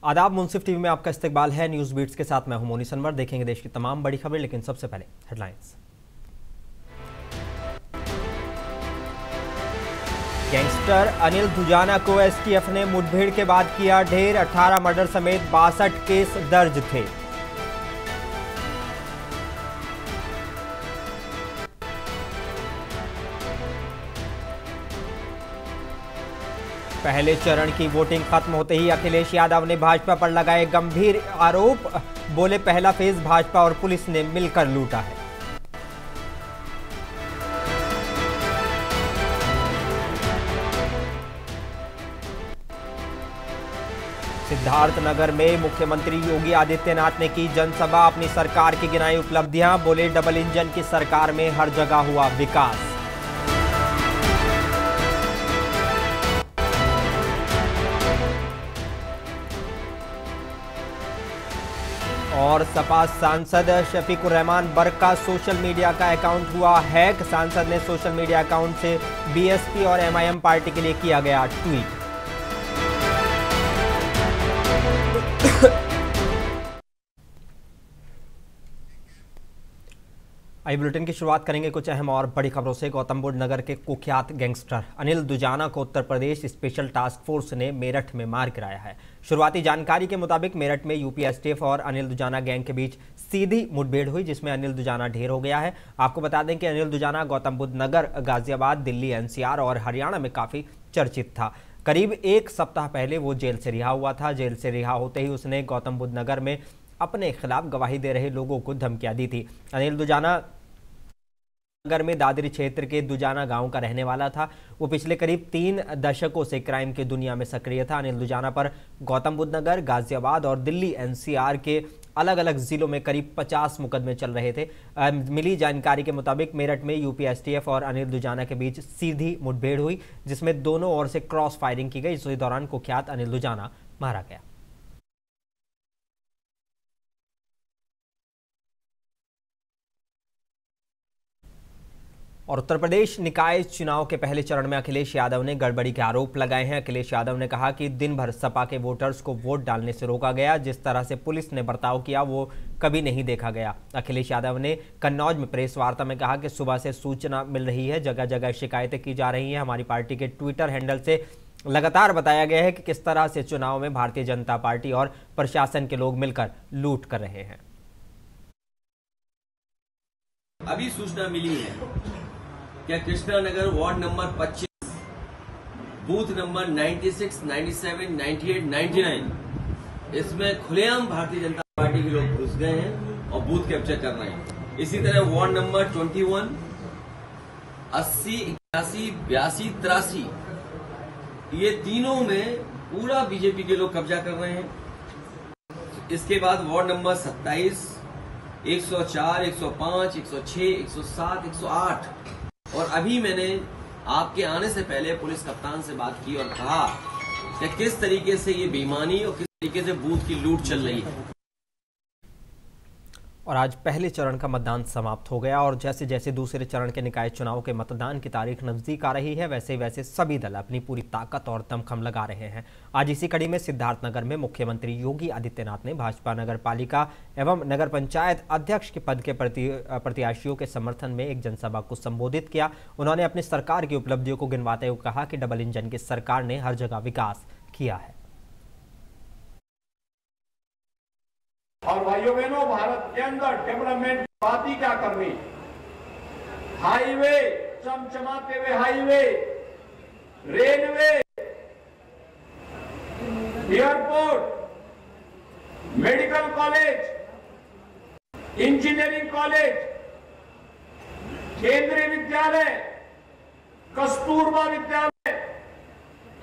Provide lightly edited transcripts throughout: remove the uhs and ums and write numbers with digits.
आदाब, मुंसिफ टीवी में आपका इस्तकबाल है। न्यूज़ बीट्स के साथ मैं हूं मोनी सनवर। देखेंगे देश की तमाम बड़ी खबरें, लेकिन सबसे पहले हेडलाइंस। गैंगस्टर अनिल दुजाना को एसटीएफ ने मुठभेड़ के बाद किया ढेर। 18 मर्डर समेत 62 केस दर्ज थे। पहले चरण की वोटिंग खत्म होते ही अखिलेश यादव ने भाजपा पर लगाए गंभीर आरोप। बोले, पहला फेज भाजपा और पुलिस ने मिलकर लूटा है। सिद्धार्थनगर में मुख्यमंत्री योगी आदित्यनाथ ने की जनसभा। अपनी सरकार की गिनाई उपलब्धियां। बोले, डबल इंजन की सरकार में हर जगह हुआ विकास। और सपा सांसद शफीकुर रहमान बर्क का सोशल मीडिया का अकाउंट हुआ हैक। सांसद ने सोशल मीडिया अकाउंट से बीएसपी और एमआईएम पार्टी के लिए किया गया ट्वीट। आई बुलेटिन की शुरुआत करेंगे कुछ अहम और बड़ी खबरों से। गौतम बुद्ध नगर के कुख्यात गैंगस्टर अनिल दुजाना को Uttar Pradesh special task force ने मेरठ में मार गिराया है। शुरुआती जानकारी के मुताबिक मेरठ में यूपी एसटीएफ और अनिल दुजाना गैंग के बीच सीधी मुठभेड़ हुई, जिसमें अनिल दुजाना ढेर हो गया है। आपको बता दें कि अनिल दुजाना गौतम बुद्ध नगर, गाजियाबाद, दिल्ली, एनसीआर और हरियाणा में काफी चर्चित था। करीब एक सप्ताह पहले वो जेल से रिहा हुआ था। जेल से रिहा होते ही उसने गौतम बुद्ध नगर में अपने खिलाफ गवाही दे रहे लोगों को धमकियां दी थी। अनिल दुजाना नगर में दादरी क्षेत्र के दुजाना गांव का रहने वाला था। वो पिछले करीब 3 दशकों से क्राइम की दुनिया में सक्रिय था। अनिल दुजाना पर गौतम बुद्ध नगर, गाजियाबाद और दिल्ली एनसीआर के अलग अलग जिलों में करीब 50 मुकदमे चल रहे थे। मिली जानकारी के मुताबिक मेरठ में यूपी एसटीएफ और अनिल दुजाना के बीच सीधी मुठभेड़ हुई, जिसमें दोनों ओर से क्रॉस फायरिंग की गई। इसी दौरान कुख्यात अनिल दुजाना मारा गया। और उत्तर प्रदेश निकाय चुनाव के पहले चरण में अखिलेश यादव ने गड़बड़ी के आरोप लगाए हैं। अखिलेश यादव ने कहा कि दिन भर सपा के वोटर्स को वोट डालने से रोका गया। जिस तरह से पुलिस ने बर्ताव किया वो कभी नहीं देखा गया। अखिलेश यादव ने कन्नौज में प्रेस वार्ता में कहा कि सुबह से सूचना मिल रही है, जगह जगह शिकायतें की जा रही हैं। हमारी पार्टी के ट्विटर हैंडल से लगातार बताया गया है कि किस तरह से चुनाव में भारतीय जनता पार्टी और प्रशासन के लोग मिलकर लूट कर रहे हैं। अभी सूचना मिली है क्या Krishnanagar ward number 25, booth number 96, 97, 98, 99 इसमें खुलेआम भारतीय जनता पार्टी के लोग घुस गए हैं और बूथ कैप्चर कर रहे हैं। इसी तरह वार्ड नंबर 21, 80, 81, 82, 83 ये तीनों में पूरा बीजेपी के लोग कब्जा कर रहे हैं। इसके बाद वार्ड नंबर 27, 104, 105, 106, 107, 108 और अभी मैंने आपके आने से पहले पुलिस कप्तान से बात की और कहा कि किस तरीके से ये बेईमानी और किस तरीके से बूथ की लूट चल रही है। और आज पहले चरण का मतदान समाप्त हो गया और जैसे जैसे दूसरे चरण के निकाय चुनाव के मतदान की तारीख नजदीक आ रही है, वैसे वैसे सभी दल अपनी पूरी ताकत और दमखम लगा रहे हैं। आज इसी कड़ी में सिद्धार्थनगर में मुख्यमंत्री योगी आदित्यनाथ ने भाजपा नगर पालिका एवं नगर पंचायत अध्यक्ष के पद के प्रत्याशियों के समर्थन में एक जनसभा को संबोधित किया। उन्होंने अपनी सरकार की उपलब्धियों को गिनवाते हुए कहा कि डबल इंजन की सरकार ने हर जगह विकास किया है। और भाइयों बहनों, भारत के अंदर डेवलपमेंट की बात ही क्या करनी। हाईवे, चमचमाते हुए highway, railway, airport, medical college, engineering college, केंद्रीय विद्यालय, कस्तूरबा विद्यालय,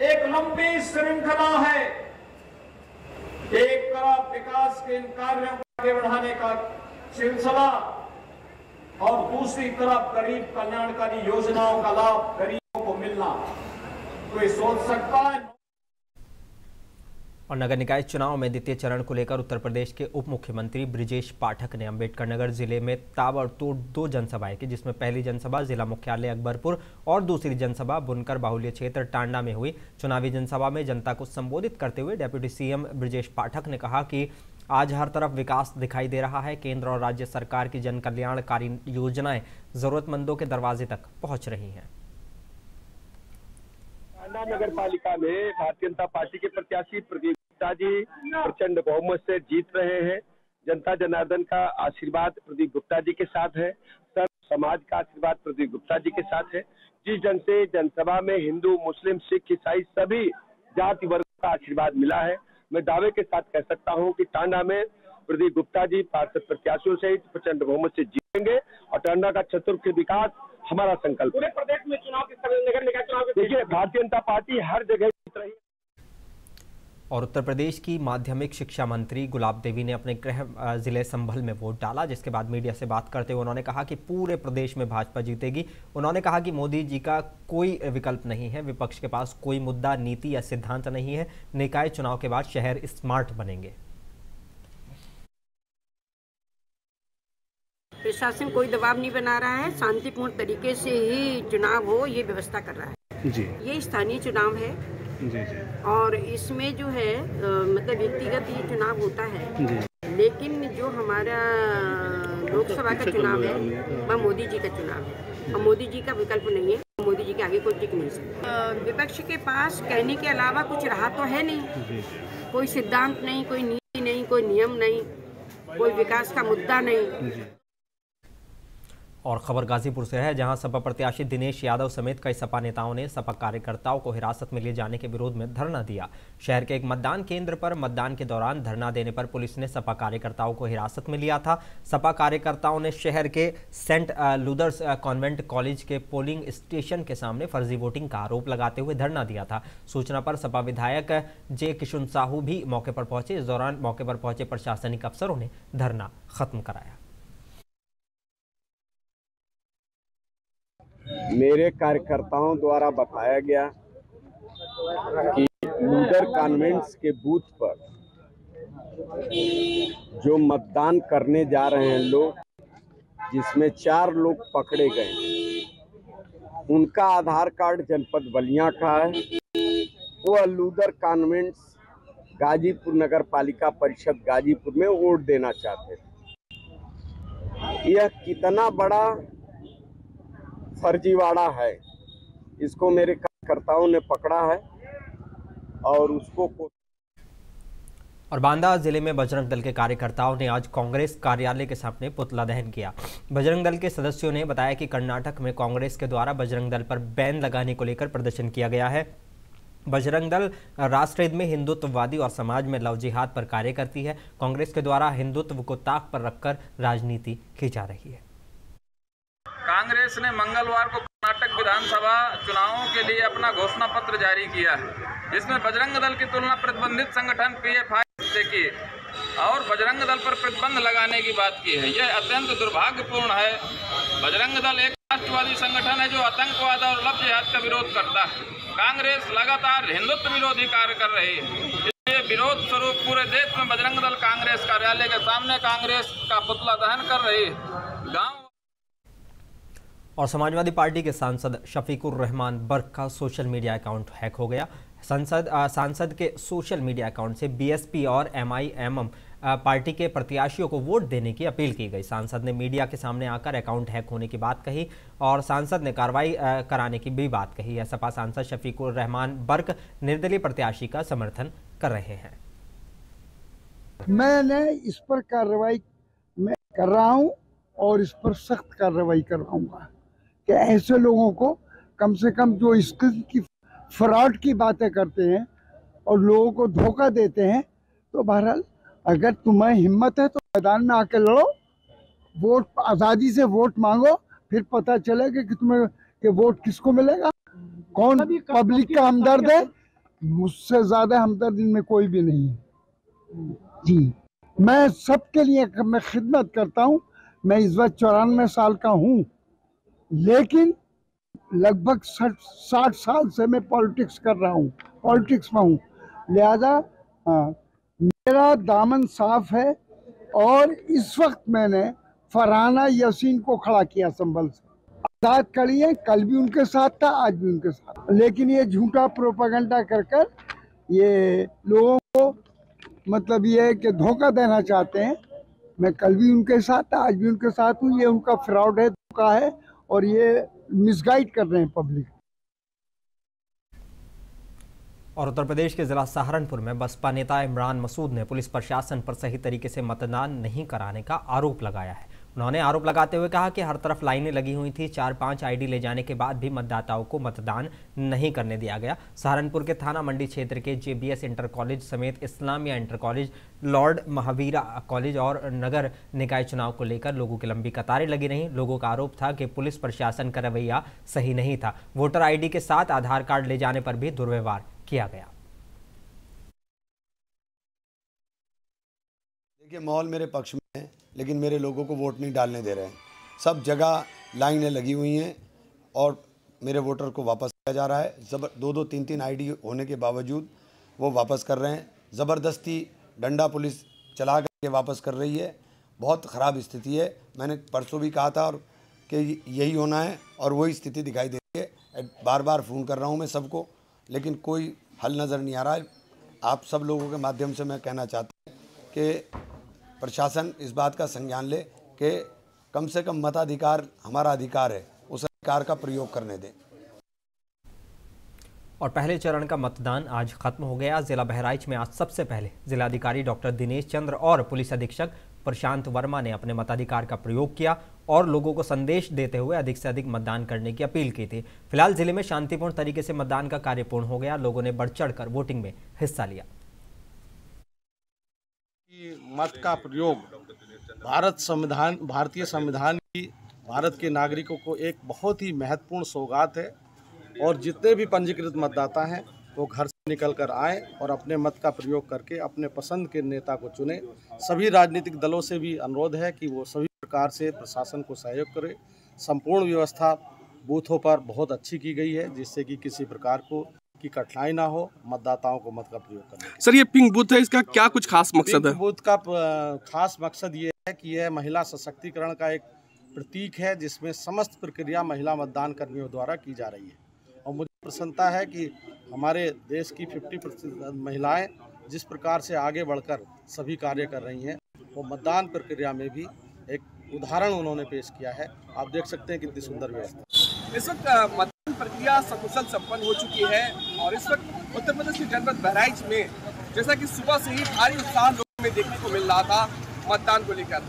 एक लंबी श्रृंखला है। एक तरफ विकास के इन कार्यों को आगे बढ़ाने का सिलसिला और दूसरी तरफ गरीब कल्याणकारी योजनाओं का लाभ गरीबों को मिलना। कोई सोच सकता है? और नगर निकाय चुनाव में द्वितीय चरण को लेकर उत्तर प्रदेश के उप मुख्यमंत्री ब्रिजेश पाठक ने अंबेडकर नगर जिले में ताबड़तोड़ 2 जनसभाएं की, जिसमें पहली जनसभा जिला मुख्यालय अकबरपुर और दूसरी जनसभा बुनकर बाहुल्य क्षेत्र टांडा में हुई। चुनावी जनसभा में जनता को संबोधित करते हुए डिप्टी सीएम ब्रिजेश पाठक ने कहा कि आज हर तरफ विकास दिखाई दे रहा है। केंद्र और राज्य सरकार की जन कल्याणकारी योजनाएं जरूरतमंदों के दरवाजे तक पहुंच रही हैं। टांडा नगर पालिका में भारतीय जनता पार्टी के प्रत्याशी प्रदीप गुप्ता जी प्रचंड बहुमत से जीत रहे हैं। जनता जनार्दन का आशीर्वाद प्रदीप गुप्ता जी के साथ है। सब समाज का आशीर्वाद प्रदीप गुप्ता जी के साथ है। जिस जन से जनसभा में हिंदू, मुस्लिम, सिख, ईसाई सभी जाति वर्ग का आशीर्वाद मिला है। मैं दावे के साथ कह सकता हूं कि टांडा में प्रदीप गुप्ता जी पार्षद प्रत्याशियों सहित प्रचंड बहुमत से जीतेंगे और टांडा का चतुर्मुखी विकास हमारा संकल्प। पूरे प्रदेश में चुनाव के समय नगर निकाय चुनाव के देखिए भारतीय जनता पार्टी हर जगह जीत रही है। और उत्तर प्रदेश की माध्यमिक शिक्षा मंत्री गुलाब देवी ने अपने गृह जिले संभल में वोट डाला, जिसके बाद मीडिया से बात करते हुए उन्होंने कहा कि पूरे प्रदेश में भाजपा जीतेगी। उन्होंने कहा कि मोदी जी का कोई विकल्प नहीं है, विपक्ष के पास कोई मुद्दा, नीति या सिद्धांत नहीं है। निकाय चुनाव के बाद शहर स्मार्ट बनेंगे। प्रशासन कोई दबाव नहीं बना रहा है, शांतिपूर्ण तरीके से ही चुनाव हो ये व्यवस्था कर रहा है जी। ये स्थानीय चुनाव है जी। और इसमें जो है मतलब व्यक्तिगत ये चुनाव होता है जी। लेकिन जो हमारा लोकसभा का चुनाव है वह मोदी जी का चुनाव है और मोदी जी का विकल्प नहीं है। मोदी जी के आगे कोई टिक नहीं सकता। विपक्ष के पास कहने के अलावा कुछ रहा तो है नहीं, कोई सिद्धांत नहीं, कोई नीति नहीं, कोई नियम नहीं, कोई विकास का मुद्दा नहीं। और खबर गाजीपुर से है, जहां सपा प्रत्याशी दिनेश यादव समेत कई सपा नेताओं ने सपा कार्यकर्ताओं को हिरासत में लिए जाने के विरोध में धरना दिया। शहर के एक मतदान केंद्र पर मतदान के दौरान धरना देने पर पुलिस ने सपा कार्यकर्ताओं को हिरासत में लिया था। सपा कार्यकर्ताओं ने शहर के सेंट लूदर्स कॉन्वेंट कॉलेज के पोलिंग स्टेशन के सामने फर्जी वोटिंग का आरोप लगाते हुए धरना दिया था। सूचना पर सपा विधायक जे किशुन साहू भी मौके पर पहुंचे। इस दौरान मौके पर पहुंचे प्रशासनिक अफसरों ने धरना खत्म कराया। मेरे कार्यकर्ताओं द्वारा बताया गया कि लूदर कॉन्वेंट्स के बूथ पर जो मतदान करने जा रहे हैं लोग, जिसमें 4 लोग पकड़े गए, उनका आधार कार्ड जनपद बलिया का है। वह लूदर कॉन्वेंट्स गाजीपुर नगर पालिका परिषद गाजीपुर में वोट देना चाहते थे। यह कितना बड़ा फर्जीवाड़ा है, इसको मेरे कार्यकर्ताओं ने पकड़ा है और उसको। और बांदा जिले में बजरंग दल के कार्यकर्ताओं ने आज कांग्रेस कार्यालय के सामने पुतला दहन किया। बजरंग दल के सदस्यों ने बताया कि कर्नाटक में कांग्रेस के द्वारा बजरंग दल पर बैन लगाने को लेकर प्रदर्शन किया गया है। बजरंग दल राष्ट्रहित में हिंदुत्ववादी और समाज में लव जिहाद पर कार्य करती है। कांग्रेस के द्वारा हिंदुत्व को ताक पर रखकर राजनीति की जा रही है। कांग्रेस ने मंगलवार को कर्नाटक विधानसभा चुनावों के लिए अपना घोषणा पत्र जारी किया है, जिसमें बजरंग दल की तुलना प्रतिबंधित संगठन PFI से की और बजरंग दल पर प्रतिबंध लगाने की बात की है। यह अत्यंत दुर्भाग्यपूर्ण है। बजरंग दल एक राष्ट्रवादी संगठन है जो आतंकवाद और लव जिहाद का विरोध करता है। कांग्रेस लगातार हिंदुत्व विरोधी कार्य कर रही है। इसलिए विरोध स्वरूप पूरे देश में बजरंग दल कांग्रेस कार्यालय के सामने कांग्रेस का पुतला दहन कर रही है। गाँव और समाजवादी पार्टी के सांसद शफीकुर रहमान बर्क का सोशल मीडिया अकाउंट हैक हो गया। सांसद के सोशल मीडिया अकाउंट से BSP और MIM पार्टी के प्रत्याशियों को वोट देने की अपील की गई। सांसद ने मीडिया के सामने आकर अकाउंट हैक होने की बात कही और सांसद ने कार्रवाई कराने की भी बात कही है। सपा सांसद शफीकुर रहमान बर्क निर्दलीय प्रत्याशी का समर्थन कर रहे हैं। मैंने इस पर कार्रवाई कर रहा हूं और इस पर सख्त कार्रवाई करवाऊंगा कि ऐसे लोगों को कम से कम जो इस किस्म की फ्रॉड की बातें करते हैं और लोगों को धोखा देते हैं, तो बहरहाल अगर तुम्हें हिम्मत है तो मैदान में आके लड़ो, वोट आज़ादी से वोट मांगो, फिर पता चलेगा कि तुम्हें कि वोट किसको मिलेगा, कौन पब्लिक का हमदर्द है। मुझसे ज़्यादा हमदर्द इनमें कोई भी नहीं है जी। मैं सबके लिए मैं खिदमत करता हूँ। मैं इस वक्त 94 साल का हूँ, लेकिन लगभग 60 साल से मैं पॉलिटिक्स कर रहा हूँ, पॉलिटिक्स में हूँ। लिहाजा हाँ, मेरा दामन साफ है और इस वक्त मैंने फरहाना यासीन को खड़ा किया संभल से। आजाद खड़ी है, कल भी उनके साथ था, आज भी उनके साथ, लेकिन ये झूठा प्रोपेगेंडा कर ये लोगों को मतलब ये है कि धोखा देना चाहते हैं। मैं कल भी उनके साथ था, आज भी उनके साथ हूँ। ये उनका फ्रॉड है, धोखा है और ये मिसगाइड कर रहे हैं पब्लिक। और उत्तर प्रदेश के जिला सहारनपुर में बसपा नेता इमरान मसूद ने पुलिस प्रशासन पर सही तरीके से मतदान नहीं कराने का आरोप लगाया है। उन्होंने आरोप लगाते हुए कहा कि हर तरफ लाइनें लगी हुई थी, 4-5 आईडी ले जाने के बाद भी मतदाताओं को मतदान नहीं करने दिया गया। सहारनपुर के थाना मंडी क्षेत्र के जेबीएस इंटर कॉलेज समेत Islamia inter college, Lord Mahavira college और नगर निकाय चुनाव को लेकर लोगों की लंबी कतारें लगी रहीं। लोगों का आरोप था कि पुलिस प्रशासन का रवैया सही नहीं था। वोटर आईडी के साथ आधार कार्ड ले जाने पर भी दुर्व्यवहार किया गया। देखिए, माहौल मेरे पक्ष में है, लेकिन मेरे लोगों को वोट नहीं डालने दे रहे हैं। सब जगह लाइनें लगी हुई हैं और मेरे वोटर को वापस किया जा रहा है। 2-2, 3-3 आईडी होने के बावजूद वो वापस कर रहे हैं। ज़बरदस्ती डंडा पुलिस चला करके वापस कर रही है। बहुत ख़राब स्थिति है। मैंने परसों भी कहा था और कि यही होना है और वही स्थिति दिखाई दे रही है। बार बार फ़ोन कर रहा हूँ मैं सबको, लेकिन कोई हल नज़र नहीं आ रहा है। आप सब लोगों के माध्यम से मैं कहना चाहता हूँ कि प्रशासन इस बात का संज्ञान ले कि कम से कम मताधिकार हमारा अधिकार है, उस अधिकार का प्रयोग करने दें। और पहले चरण का मतदान आज खत्म हो गया। जिला बहराइच में आज सबसे पहले जिलाधिकारी डॉक्टर दिनेश चंद्र और पुलिस अधीक्षक प्रशांत वर्मा ने अपने मताधिकार का प्रयोग किया और लोगों को संदेश देते हुए अधिक से अधिक मतदान करने की अपील की थी। फिलहाल जिले में शांतिपूर्ण तरीके से मतदान का कार्य पूर्ण हो गया। लोगों ने बढ़ चढ़कर वोटिंग में हिस्सा लिया। मत का प्रयोग भारतीय संविधान की भारत के नागरिकों को एक बहुत ही महत्वपूर्ण सौगात है और जितने भी पंजीकृत मतदाता हैं वो घर से निकल कर आएँ और अपने मत का प्रयोग करके अपने पसंद के नेता को चुने। सभी राजनीतिक दलों से भी अनुरोध है कि वो सभी प्रकार से प्रशासन को सहयोग करे। संपूर्ण व्यवस्था बूथों पर बहुत अच्छी की गई है, जिससे कि किसी प्रकार की कठिनाई ना हो मतदाताओं को मत का प्रयोग करने। सर, ये पिंक बूथ है, इसका क्या कुछ खास मकसद है? पिंक बूथ का खास मकसद ये है कि यह महिला सशक्तिकरण का एक प्रतीक है, जिसमें समस्त प्रक्रिया महिला मतदान कर्मियों द्वारा की जा रही है। और मुझे प्रसन्नता है कि हमारे देश की 50% महिलाएं जिस प्रकार से आगे बढ़कर सभी कार्य कर रही हैं, वो मतदान प्रक्रिया में भी एक उदाहरण उन्होंने पेश किया है। आप देख सकते हैं कितनी सुंदर व्यवस्था। इस वक्त मतदान प्रक्रिया सकुशल संपन्न हो चुकी है और इस वक्त उत्तर प्रदेश की जनपद बहराइच में जैसा कि सुबह से ही भारी उत्साह लोगों में देखने को मिल रहा था मतदान को लेकर,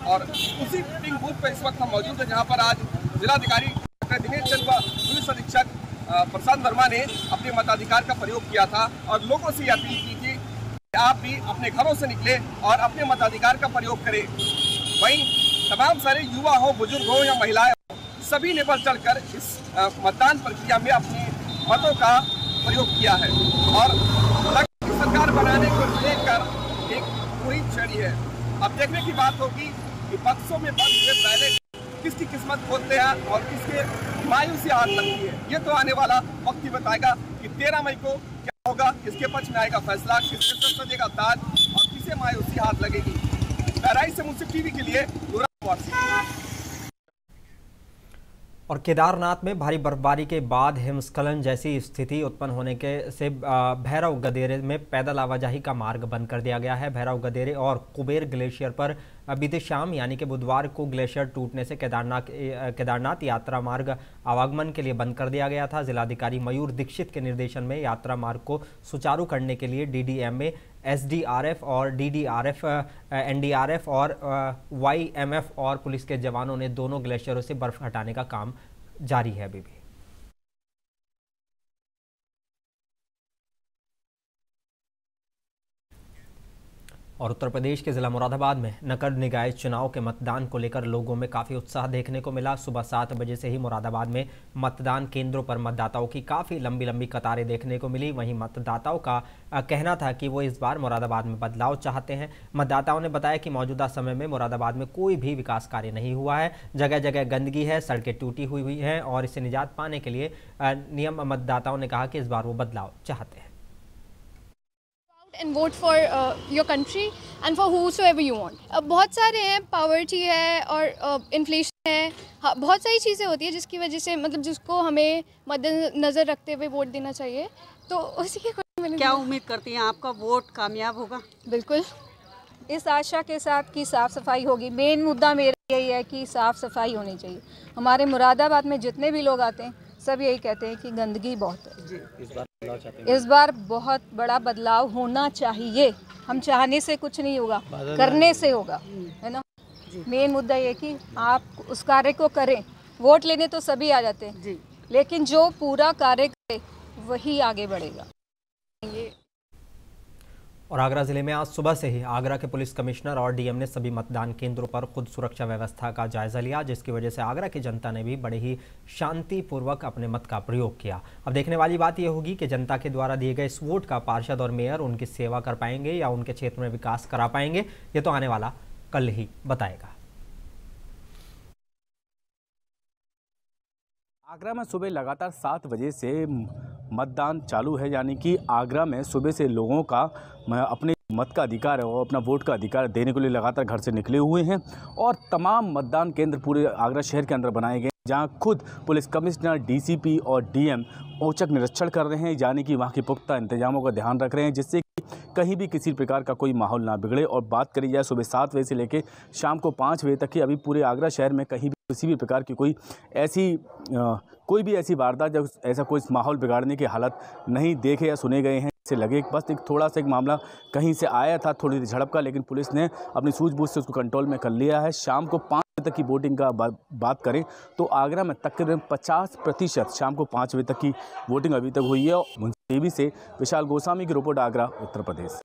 और उसी पिंक बूथ पर इस वक्त हम मौजूद हैं, जहां पर आज जिलाधिकारी डॉक्टर दिनेश चंद्र व पुलिस अधीक्षक प्रशांत वर्मा ने अपने मताधिकार का प्रयोग किया था और लोगों से अपील की थी कि आप भी अपने घरों से निकले और अपने मताधिकार का प्रयोग करें। वहीं तमाम सारे युवा हो, बुजुर्ग हो या महिलाएं हो, सभी ने बढ़ चढ़कर इस मतदान प्रक्रिया में अपने मतों का प्रयोग किया है और सरकार बनाने को लेकर एक पूरी छड़ी है। अब देखने की बात होगी कि बक्सों में बंद हुए बैलेट किसकी किस्मत खोलते हैं और किसके मायूसी हाथ लगती है। ये तो आने वाला वक्त ही बताएगा कि 13 मई को क्या होगा, किसके पक्ष में आएगा फैसला, किसके सर सजेगा ताज और किसे मायूसी हाथ लगेगी। बहराइच से मुंसिफ टीवी के लिए और केदारनाथ में भारी बर्फबारी के बाद हिमस्खलन जैसी स्थिति उत्पन्न होने के से भैरव गदेरे में पैदल आवाजाही का मार्ग बंद कर दिया गया है। भैरव गदेरे और कुबेर ग्लेशियर पर बीते शाम यानी कि बुधवार को ग्लेशियर टूटने से केदारनाथ यात्रा मार्ग आवागमन के लिए बंद कर दिया गया था। जिलाधिकारी मयूर दीक्षित के निर्देशन में यात्रा मार्ग को सुचारू करने के लिए DDMA, SDRF और DDRF, NDRF और YMF और पुलिस के जवानों ने दोनों ग्लेशियरों से बर्फ हटाने का काम जारी है। अभी भी और उत्तर प्रदेश के जिला मुरादाबाद में नगर निकाय चुनाव के मतदान को लेकर लोगों में काफ़ी उत्साह देखने को मिला। सुबह 7 बजे से ही मुरादाबाद में मतदान केंद्रों पर मतदाताओं की काफ़ी लंबी कतारें देखने को मिली। वहीं मतदाताओं का कहना था कि वो इस बार मुरादाबाद में बदलाव चाहते हैं। मतदाताओं ने बताया कि मौजूदा समय में मुरादाबाद में कोई भी विकास कार्य नहीं हुआ है, जगह जगह गंदगी है, सड़कें टूटी हुई हैं और इससे निजात पाने के लिए मतदाताओं ने कहा कि इस बार वो बदलाव चाहते हैं। and vote for your country and for whosoever you want. अब बहुत सारे हैं, पॉवर्टी है और इन्फ्लेशन है, हाँ, बहुत सारी चीज़ें होती है जिसकी वजह से मतलब जिसको हमें मद्देनज़र रखते हुए वोट देना चाहिए। तो उसी के क्या उम्मीद करती हैं आपका वोट कामयाब होगा? बिल्कुल, इस आशा के साथ कि साफ़ सफाई होगी। मेन मुद्दा मेरा यही है कि साफ़ सफाई होनी चाहिए। हमारे मुरादाबाद में जितने भी लोग आते हैं सब यही कहते हैं कि गंदगी बहुत है। इस बार बहुत बड़ा बदलाव होना चाहिए। हम चाहने से कुछ नहीं होगा, करने से होगा, है ना। मेन मुद्दा ये कि आप उस कार्य को करें। वोट लेने तो सभी आ जाते हैं, लेकिन जो पूरा कार्य करे वही आगे बढ़ेगा। और आगरा जिले में आज सुबह से ही आगरा के पुलिस कमिश्नर और डीएम ने सभी मतदान केंद्रों पर खुद सुरक्षा व्यवस्था का जायजा लिया, जिसकी वजह से आगरा की जनता ने भी बड़े ही शांतिपूर्वक अपने मत का प्रयोग किया। अब देखने वाली बात यह होगी कि जनता के द्वारा दिए गए इस वोट का पार्षद और मेयर उनकी सेवा कर पाएंगे या उनके क्षेत्र में विकास करा पाएंगे, ये तो आने वाला कल ही बताएगा। आगरा में सुबह लगातार 7 बजे से मतदान चालू है, यानी कि आगरा में सुबह से लोगों का अपने मत का अधिकार है और अपना वोट का अधिकार देने के लिए लगातार घर से निकले हुए हैं और तमाम मतदान केंद्र पूरे आगरा शहर के अंदर बनाए गए, जहां खुद पुलिस कमिश्नर, डीसीपी और डीएम औचक निरीक्षण कर रहे हैं, यानी कि वहां के पुख्ता इंतजामों का ध्यान रख रहे हैं जिससे कि कहीं भी किसी प्रकार का कोई माहौल ना बिगड़े। और बात करी जाए सुबह 7 बजे से लेकर शाम को 5 बजे तक की, अभी पूरे आगरा शहर में कहीं भी किसी भी प्रकार की कोई भी ऐसी वारदात या ऐसा कोई माहौल बिगाड़ने की हालत नहीं देखे या सुने गए हैं। से लगे बस एक थोड़ा सा एक मामला कहीं से आया था, थोड़ी झड़प का, लेकिन पुलिस ने अपनी सूझबूझ से उसको कंट्रोल में कर लिया है। शाम को 5 बजे तक की वोटिंग का बात करें तो आगरा में तकरीबन 50% शाम को 5 बजे तक की वोटिंग अभी तक हुई है। मुंशी से विशाल गोस्वामी की रिपोर्ट, आगरा, उत्तर प्रदेश।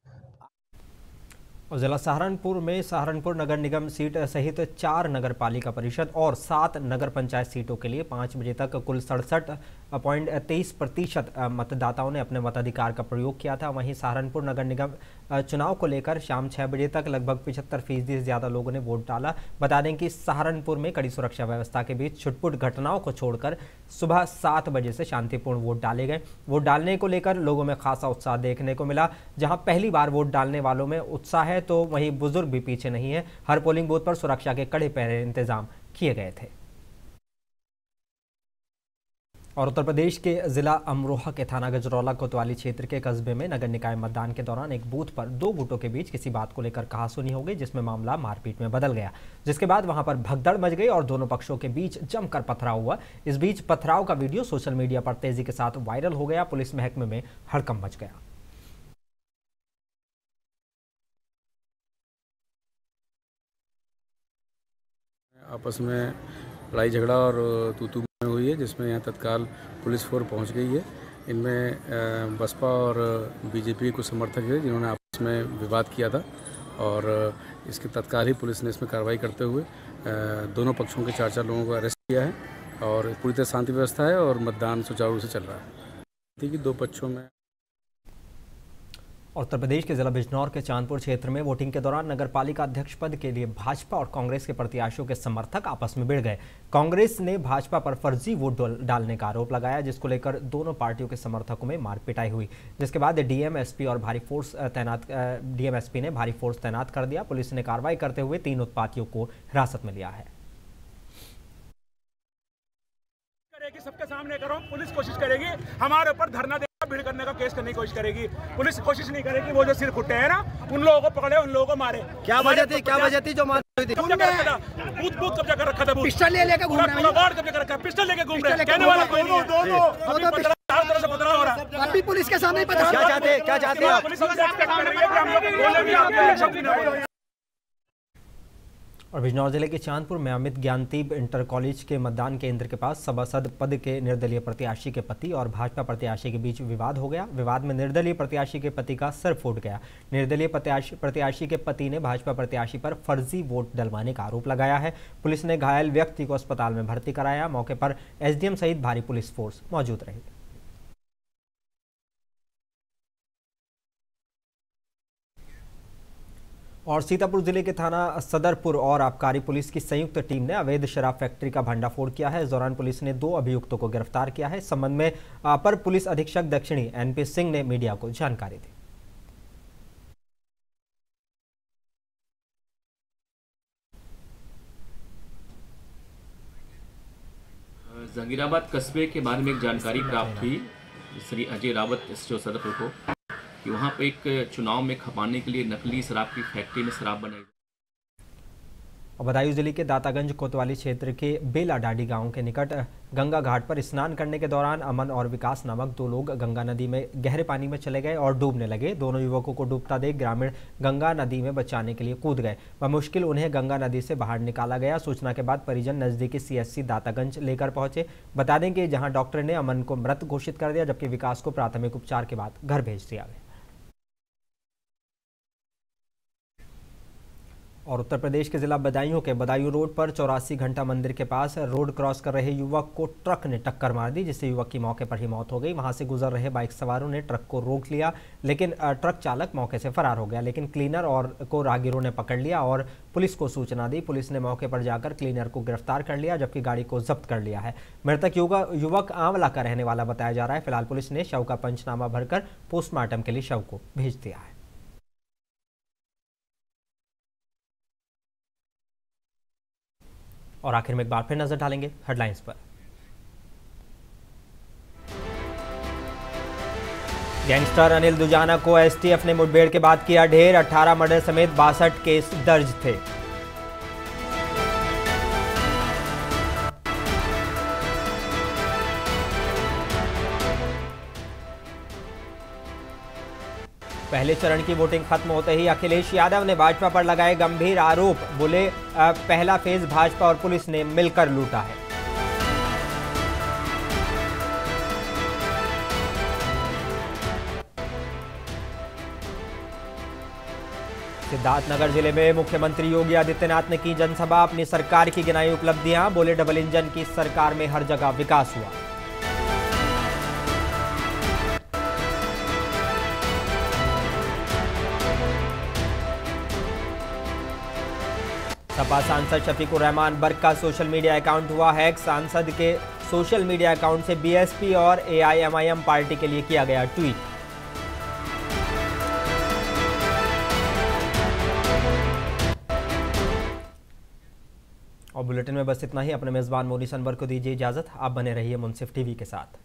और जिला सहारनपुर में सहारनपुर नगर निगम सीट सहित 4 नगर पालिका परिषद और 7 नगर पंचायत सीटों के लिए 5 बजे तक कुल 67.23% मतदाताओं ने अपने मताधिकार का प्रयोग किया था। वहीं सहारनपुर नगर निगम चुनाव को लेकर शाम 6 बजे तक लगभग 75% से ज़्यादा लोगों ने वोट डाला। बता दें कि सहारनपुर में कड़ी सुरक्षा व्यवस्था के बीच छुटपुट घटनाओं को छोड़कर सुबह 7 बजे से शांतिपूर्ण वोट डाले गए। वोट डालने को लेकर लोगों में खासा उत्साह देखने को मिला। जहां पहली बार वोट डालने वालों में उत्साह है तो वहीं बुजुर्ग भी पीछे नहीं है। हर पोलिंग बूथ पर सुरक्षा के कड़े पहरे इंतजाम किए गए थे। और उत्तर प्रदेश के जिला अमरोहा के थाना गजरौला कोतवाली क्षेत्र के कस्बे में नगर निकाय मतदान के दौरान एक बूथ पर 2 गुटों के बीच किसी बात को लेकर कहासुनी हो गई, जिसमें मामला मारपीट में बदल गया, जिसके बाद वहां पर भगदड़ मच गई और दोनों पक्षों के बीच जमकर पथराव हुआ। इस बीच पथराव का वीडियो सोशल मीडिया पर तेजी के साथ वायरल हो गया। पुलिस महकमे में हड़कंप मच गया। आपस में लड़ाई झगड़ा और तू-तू हुई है, जिसमें यहाँ तत्काल पुलिस फोर्स पहुँच गई है। इनमें बसपा और बीजेपी के समर्थक है जिन्होंने आपस में विवाद किया था और इसके तत्काल ही पुलिस ने इसमें कार्रवाई करते हुए दोनों पक्षों के 4 लोगों को अरेस्ट किया है और पूरी तरह शांति व्यवस्था है और मतदान सुचारू रूप से चल रहा है। ठीक है, 2 पक्षों में। और उत्तर प्रदेश के जिला बिजनौर के चांदपुर क्षेत्र में वोटिंग के दौरान नगर पालिका अध्यक्ष पद के लिए भाजपा और कांग्रेस के प्रत्याशियों के समर्थक आपस में भिड़ गए। कांग्रेस ने भाजपा पर फर्जी वोट डालने का आरोप लगाया, जिसको लेकर दोनों पार्टियों के समर्थकों में मारपिटाई हुई, जिसके बाद डीएमएसपी ने भारी फोर्स तैनात कर दिया। पुलिस ने कार्रवाई करते हुए 3 उत्पातियों को हिरासत में लिया है। सबके सामने करो, पुलिस कोशिश करेगी हमारे ऊपर धरना देना, भीड़ करने का केस करने की कोशिश करेगी। पुलिस कोशिश नहीं करेगी, वो जो सिर फुटे हैं ना उन लोगों को पकड़े, उन लोगों को मारे। क्या वजह थी जो मार हुई थी? बूथ कब्जा कर रखा था, पिस्टल लेके घूम रहे हैं, वार्ड कब्जा कर रखा है, पिस्टल लेके घूम रहे हैं, कहने वाला कोई नहीं है। तरह से पथराव हो रहा है, अभी पुलिस के सामने क्या चाहते हैं? पुलिस एक्सपेक्ट कर रही है कि हम लोग बोले भी आपके शब्द ना बोले। और बिजनौर जिले के चांदपुर में अमित ज्ञानदीप इंटर कॉलेज के मतदान केंद्र के पास सभासद पद के निर्दलीय प्रत्याशी के पति और भाजपा प्रत्याशी के बीच विवाद हो गया। विवाद में निर्दलीय प्रत्याशी के पति का सिर फूट गया। निर्दलीय प्रत्याशी के पति ने भाजपा प्रत्याशी पर फर्जी वोट डलवाने का आरोप लगाया है। पुलिस ने घायल व्यक्ति को अस्पताल में भर्ती कराया। मौके पर एसडीएम सहित भारी पुलिस फोर्स मौजूद रही। और सीतापुर जिले के थाना सदरपुर और आबकारी पुलिस की संयुक्त टीम ने अवैध शराब फैक्ट्री का भंडाफोड़ किया है। इस दौरान पुलिस ने 2 अभियुक्तों को गिरफ्तार किया है। इस संबंध में अपर पुलिस अधीक्षक दक्षिणी एनपी सिंह ने मीडिया को जानकारी दी। जहांगीराबाद कस्बे के बारे में एक जानकारी प्राप्त हुई श्री अजय रावत एसडीओ सदरपुर को कि वहाँ पे एक चुनाव में खपाने के लिए नकली शराब की फैक्ट्री में शराब बनाई। और बदायूं जिले के दातागंज कोतवाली क्षेत्र के बेला डाडी गांव के निकट गंगा घाट पर स्नान करने के दौरान अमन और विकास नामक 2 लोग गंगा नदी में गहरे पानी में चले गए और डूबने लगे। दोनों युवकों को डूबता देख ग्रामीण गंगा नदी में बचाने के लिए कूद गए। बमुश्किल उन्हें गंगा नदी से बाहर निकाला गया। सूचना के बाद परिजन नजदीकी CHC दातागंज लेकर पहुंचे। बता दें कि जहां डॉक्टर ने अमन को मृत घोषित कर दिया, जबकि विकास को प्राथमिक उपचार के बाद घर भेज दिया गया। और उत्तर प्रदेश के जिला बदायूं के बदायूं रोड पर 84 घंटा मंदिर के पास रोड क्रॉस कर रहे युवक को ट्रक ने टक्कर मार दी, जिससे युवक की मौके पर ही मौत हो गई। वहां से गुजर रहे बाइक सवारों ने ट्रक को रोक लिया, लेकिन ट्रक चालक मौके से फरार हो गया। लेकिन क्लीनर और को राहगीरों ने पकड़ लिया और पुलिस को सूचना दी। पुलिस ने मौके पर जाकर क्लीनर को गिरफ्तार कर लिया, जबकि गाड़ी को जब्त कर लिया है। मृतक युवक आंवला का रहने वाला बताया जा रहा है। फिलहाल पुलिस ने शव का पंचनामा भरकर पोस्टमार्टम के लिए शव को भेज दिया है। और आखिर में एक बार फिर नजर डालेंगे हेडलाइंस पर। गैंगस्टर अनिल दुजाना को STF ने मुठभेड़ के बाद किया ढेर। 18 मर्डर समेत 62 केस दर्ज थे। पहले चरण की वोटिंग खत्म होते ही अखिलेश यादव ने भाजपा पर लगाए गंभीर आरोप। बोले पहला फेज भाजपा और पुलिस ने मिलकर लूटा है। सिद्धार्थनगर जिले में मुख्यमंत्री योगी आदित्यनाथ ने की जनसभा। अपनी सरकार की गिनाई उपलब्धियां। बोले डबल इंजन की सरकार में हर जगह विकास हुआ। सपा सांसद शफीकुर रहमान बर्क का सोशल मीडिया अकाउंट हुआ हैक। सांसद के सोशल मीडिया अकाउंट से BSP और AIMIM पार्टी के लिए किया गया ट्वीट। और बुलेटिन में बस इतना ही। अपने मेजबान मोनी अनवर को दीजिए इजाजत। आप बने रहिए मुंसिफ टीवी के साथ।